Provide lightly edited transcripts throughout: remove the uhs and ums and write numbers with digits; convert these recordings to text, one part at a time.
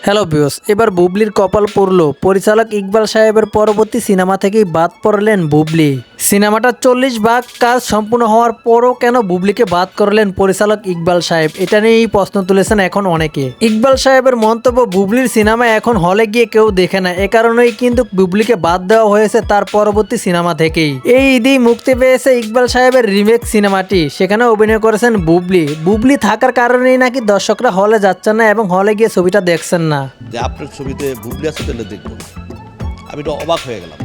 Hello viewers, এবার বুবলির কপাল পড়ল। পরিচালক ইকবাল সাহেবের পরবর্তী সিনেমা থেকেই বাদ পড়লেন বুবলি। সিনেমাটা 40 ভাগ কাজ সম্পূর্ণ হওয়ার পরও কেন বুবলিকে বাদ করলেন পরিচালক ইকবাল সাহেব, এটা নিয়েই প্রশ্ন তুলেছেন এখন অনেকে। ইকবাল সাহেবের মন্তব্য, বুবলির সিনেমা এখন হলে গিয়ে কেউ দেখে না, এ কারণেই কিন্তু বুবলিকে বাদ দেওয়া হয়েছে তার পরবর্তী সিনেমা থেকেই। এই ঈদেই মুক্তি পেয়েছে ইকবাল সাহেবের রিমেক সিনেমাটি, সেখানে অভিনয় করেছেন বুবলি। বুবলি থাকার কারণেই নাকি দর্শকরা হলে যাচ্ছেন না এবং হলে গিয়ে ছবিটা দেখছেন না। যে আপনার ছবিতে বুবলি আছে তাহলে দেখবো না। আমি তো অবাক হয়ে গেলাম।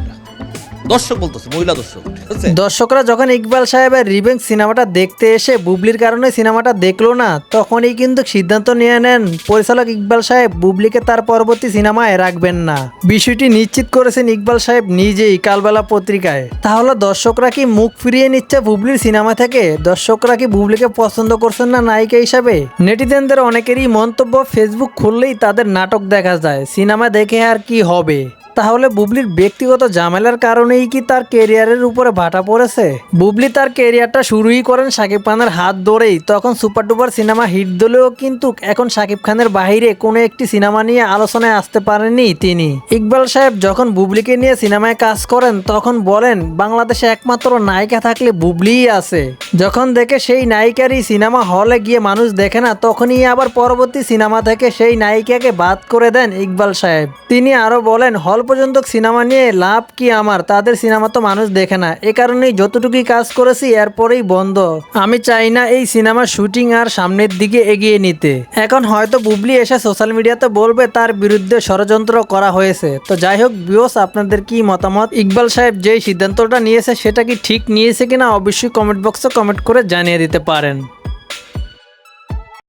দর্শক বলতেছে, মহিলা দর্শক, ঠিক আছে। দর্শকরা যখন ইকবাল সাহেবের রিভেঞ্জ সিনেমাটা দেখতে এসে বুবলির কারণে সিনেমাটা দেখলো না, তখনই কিন্তু সিদ্ধান্ত নিয়ে নেন পরিচালক ইকবাল সাহেব বুবলিকে তার পরবর্তী সিনেমায় রাখবেন না। বিষয়টি নিশ্চিত করেছেন ইকবাল সাহেব নিজেই কালবেলা পত্রিকায়। তাহলে দর্শকরা কি মুখ ফিরিয়ে নিচ্ছে বুবলির সিনেমা থেকে? দর্শকরা কি বুবলিকে পছন্দ করছেন না নায়িকা হিসাবে? নেটিজেনদের অনেকেরই মন্তব্য, ফেসবুক খুললেই তাদের নাটক দেখা যায়, সিনেমা দেখে আর কি হবে? তাহলে বুবলির ব্যক্তিগত ঝামেলার কারণেই কি তার ক্যারিয়ারের উপরে ভাটা পড়েছে? বুবলি তার ক্যারিয়ারটা শুরুই করেন শাকিব খানের হাত ধরেই, তখন সুপার ডুপার সিনেমা হিট দিলেও কিন্তু এখন শাকিব খানের বাইরে কোনো একটি সিনেমা নিয়ে আলোচনায় আসতে পারেননি তিনি। ইকবাল সাহেব যখন বুবলিকে নিয়ে সিনেমায় কাজ করেন তখন বলেন, বাংলাদেশে একমাত্র নায়িকা থাকলে বুবলিই আছে। যখন দেখে সেই নায়িকারই সিনেমা হলে গিয়ে মানুষ দেখে না, তখনই আবার পরবর্তী সিনেমা থেকে সেই নায়িকাকে বাদ করে দেন ইকবাল সাহেব। তিনি আরো বলেন, হল পর্যন্ত সিনেমা নিয়ে লাভ কি আমার, তাদের সিনেমা তো মানুষ দেখে না, এ কারণেই যতটুকুই কাজ করেছি এরপরেই বন্ধ। আমি চাই না এই সিনেমার শুটিং আর সামনের দিকে এগিয়ে নিতে। এখন হয়তো বুবলি এসে সোশ্যাল মিডিয়াতে বলবে তার বিরুদ্ধে ষড়যন্ত্র করা হয়েছে। তো যাই হোক ভিউয়ার্স, আপনাদের কি মতামত? ইকবাল সাহেব যেই সিদ্ধান্তটা নিয়েছে সেটা কি ঠিক নিয়েছে কিনা অবশ্যই কমেন্ট বক্সে কমেন্ট করে জানিয়ে দিতে পারেন।